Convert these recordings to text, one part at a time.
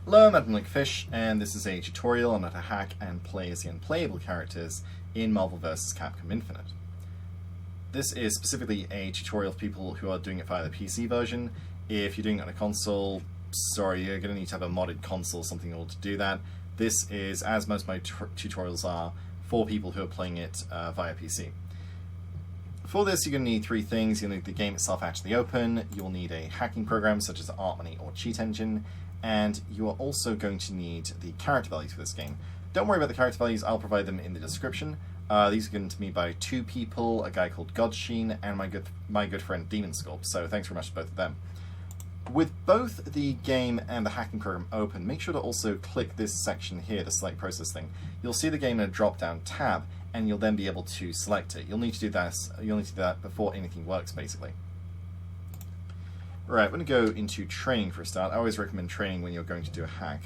Hello, I'm Adam Fish, and this is a tutorial on how to hack and play as the unplayable characters in Marvel vs. Capcom Infinite. This is specifically a tutorial for people who are doing it via the PC version. If you're doing it on a console, sorry, you're going to need to have a modded console or something in order to do that. This is, as most of my tutorials are, for people who are playing it via PC. For this, you're going to need three things. You'll need the game itself actually open, you'll need a hacking program such as ArtMoney or Cheat Engine, and you are also going to need the character values for this game. Don't worry about the character values, I'll provide them in the description. These are given to me by two people, a guy called Godshin and my good friend Demon Sculpt, so thanks very much to both of them. With both the game and the hacking program open, make sure to also click this section here, the select process thing. You'll see the game in a drop-down tab, and you'll then be able to select it. You'll need to do that before anything works, basically. Right, we're going to go into training for a start. I always recommend training when you're going to do a hack.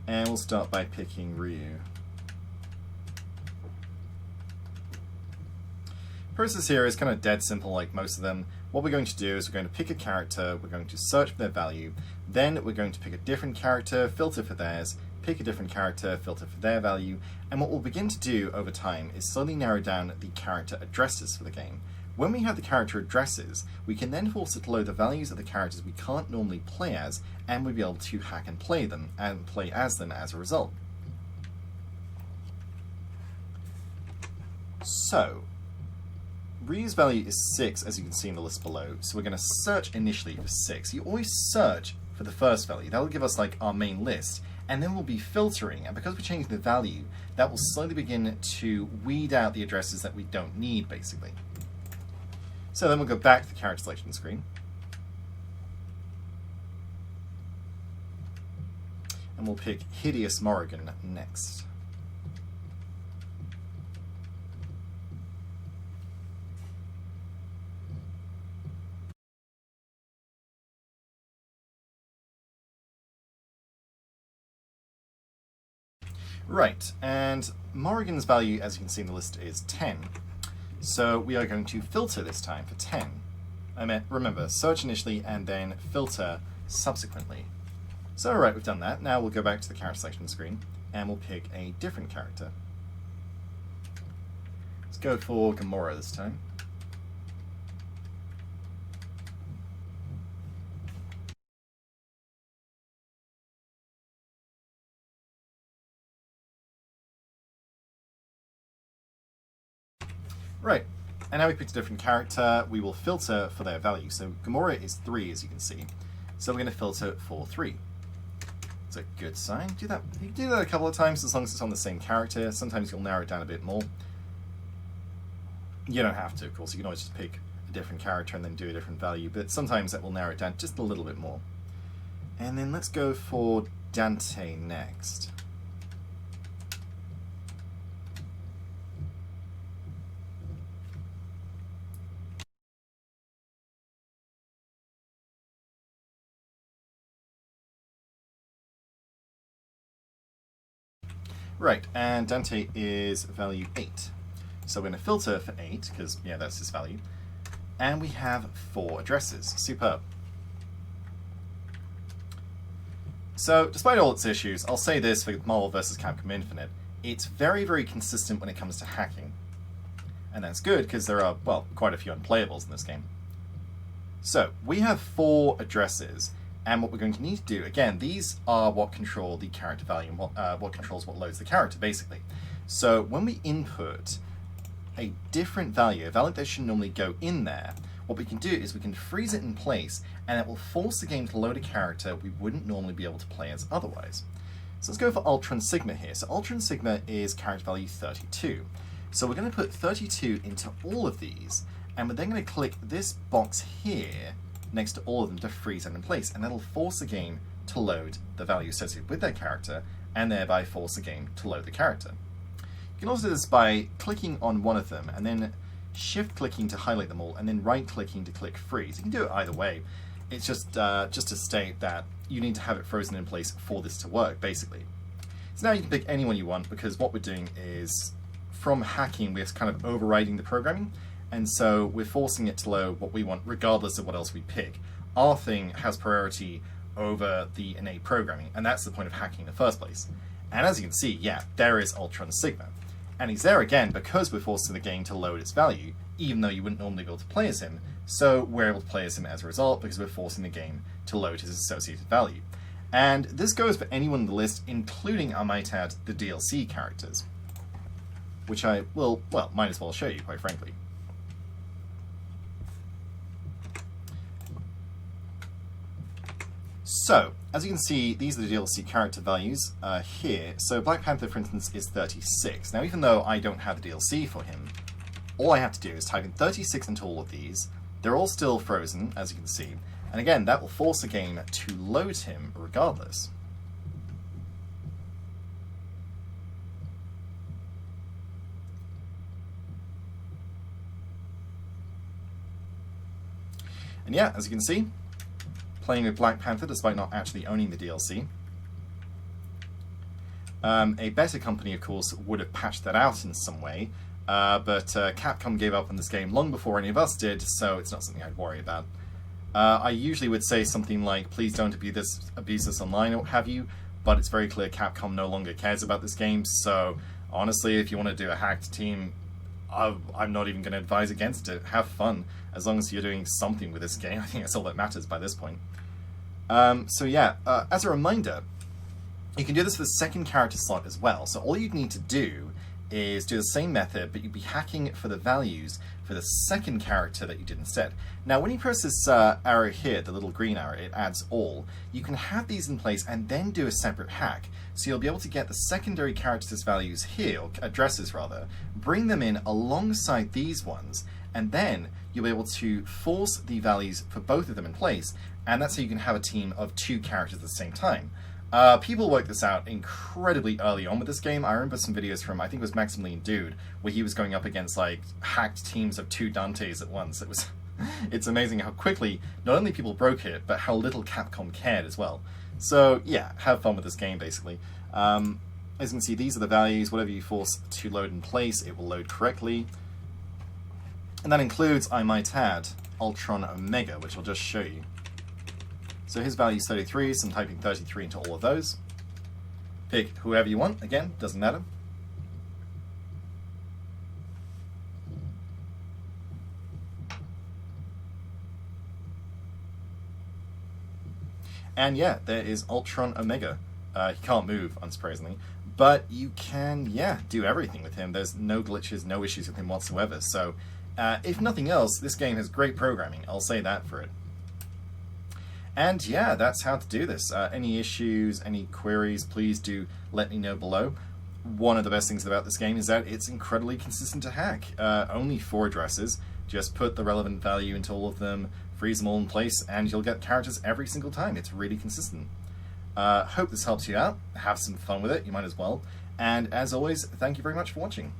And we'll start by picking Ryu. The process here is kind of dead simple like most of them. What we're going to do is we're going to pick a character, we're going to search for their value, then we're going to pick a different character, filter for theirs, pick a different character, filter for their value, and what we'll begin to do over time is slowly narrow down the character addresses for the game. When we have the character addresses, we can then force it to load the values of the characters we can't normally play as, and we'll be able to hack and play them, and play as them as a result. So, Ryu's value is 6, as you can see in the list below, so we're going to search initially for 6. You always search for the first value. That'll give us like our main list, and then we'll be filtering, and because we're changing the value, that will slowly begin to weed out the addresses that we don't need, basically. So then we'll go back to the character selection screen. And we'll pick Hideous Morrigan next. Right, and Morrigan's value, as you can see in the list, is 10. So we are going to filter this time for 10. Remember, search initially and then filter subsequently. So alright, we've done that. Now we'll go back to the character selection screen and we'll pick a different character. Let's go for Gamora this time. Right, and now we picked a different character, we will filter for their value. So Gamora is 3, as you can see. So we're going to filter for 3. It's a good sign. You can do that a couple of times as long as it's on the same character. Sometimes you'll narrow it down a bit more. You don't have to, of course. You can always just pick a different character and then do a different value, but sometimes that will narrow it down just a little bit more. And then let's go for Dante next. Right, and Dante is value 8. So we're going to filter for 8, because, yeah, that's his value. And we have 4 addresses. Superb. So, despite all its issues, I'll say this for Marvel vs. Capcom Infinite, it's very, very consistent when it comes to hacking. And that's good, because there are, well, quite a few unplayables in this game. So, we have 4 addresses. And what we're going to need to do, again, these are what control the character value and what controls what loads the character, basically. So when we input a different value, a value that should normally go in there, what we can do is we can freeze it in place, and it will force the game to load a character we wouldn't normally be able to play as otherwise. So let's go for Ultron Sigma here. So Ultron Sigma is character value 32. So we're going to put 32 into all of these, and we're then going to click this box here next to all of them to freeze them in place, and that'll force the game to load the value associated with their character, and thereby force the game to load the character. You can also do this by clicking on one of them, and then shift-clicking to highlight them all, and then right-clicking to click freeze. You can do it either way. It's just to state that you need to have it frozen in place for this to work, basically. So now you can pick anyone you want, because what we're doing is, from hacking, we're kind of overriding the programming, and so we're forcing it to load what we want regardless of what else we pick. Our thing has priority over the innate programming, and that's the point of hacking in the first place. And as you can see, yeah, there is Ultron Sigma. And he's there again because we're forcing the game to load its value, even though you wouldn't normally be able to play as him, so we're able to play as him as a result because we're forcing the game to load his associated value. And this goes for anyone on the list, including, I might add, the DLC characters. Which I will, well, might as well show you, quite frankly. So, as you can see, these are the DLC character values here. So Black Panther, for instance, is 36. Now, even though I don't have the DLC for him, all I have to do is type in 36 into all of these. They're all still frozen, as you can see. And again, that will force the game to load him regardless. And yeah, as you can see, playing with Black Panther despite not actually owning the DLC. A better company, of course, would have patched that out in some way, but Capcom gave up on this game long before any of us did, so it's not something I'd worry about. I usually would say something like, please don't abuse this online or what have you, but it's very clear Capcom no longer cares about this game, so honestly, if you want to do a hacked team, I'm not even going to advise against it. Have fun, as long as you're doing something with this game. I think that's all that matters by this point. So yeah, as a reminder, you can do this for the second character slot as well. So all you'd need to do is do the same method, but you'd be hacking for the values for the second character that you did instead. Now, when you press this arrow here, the little green arrow, it adds all. You can have these in place and then do a separate hack. So you'll be able to get the secondary characters' values here, or addresses rather, bring them in alongside these ones, and then you'll be able to force the values for both of them in place, and that's how you can have a team of two characters at the same time. People worked this out incredibly early on with this game. I remember some videos from, I think it was Maximilian Dude, where he was going up against, like, hacked teams of two Dantes at once. It was... It's amazing how quickly, not only people broke it, but how little Capcom cared as well. So, yeah, have fun with this game, basically. As you can see, these are the values. Whatever you force to load in place, it will load correctly. And that includes, I might add, Ultron Omega, which I'll just show you. So his value is 33, so I'm typing 33 into all of those. Pick whoever you want, again, doesn't matter. And yeah, there is Ultron Omega. He can't move, unsurprisingly, but you can, yeah, do everything with him. There's no glitches, no issues with him whatsoever. So, if nothing else, this game has great programming. I'll say that for it. And yeah, that's how to do this. Any issues, any queries, please do let me know below. One of the best things about this game is that it's incredibly consistent to hack. Only 4 addresses. Just put the relevant value into all of them, freeze them all in place, and you'll get characters every single time. It's really consistent. Hope this helps you out. Have some fun with it. You might as well. And as always, thank you very much for watching.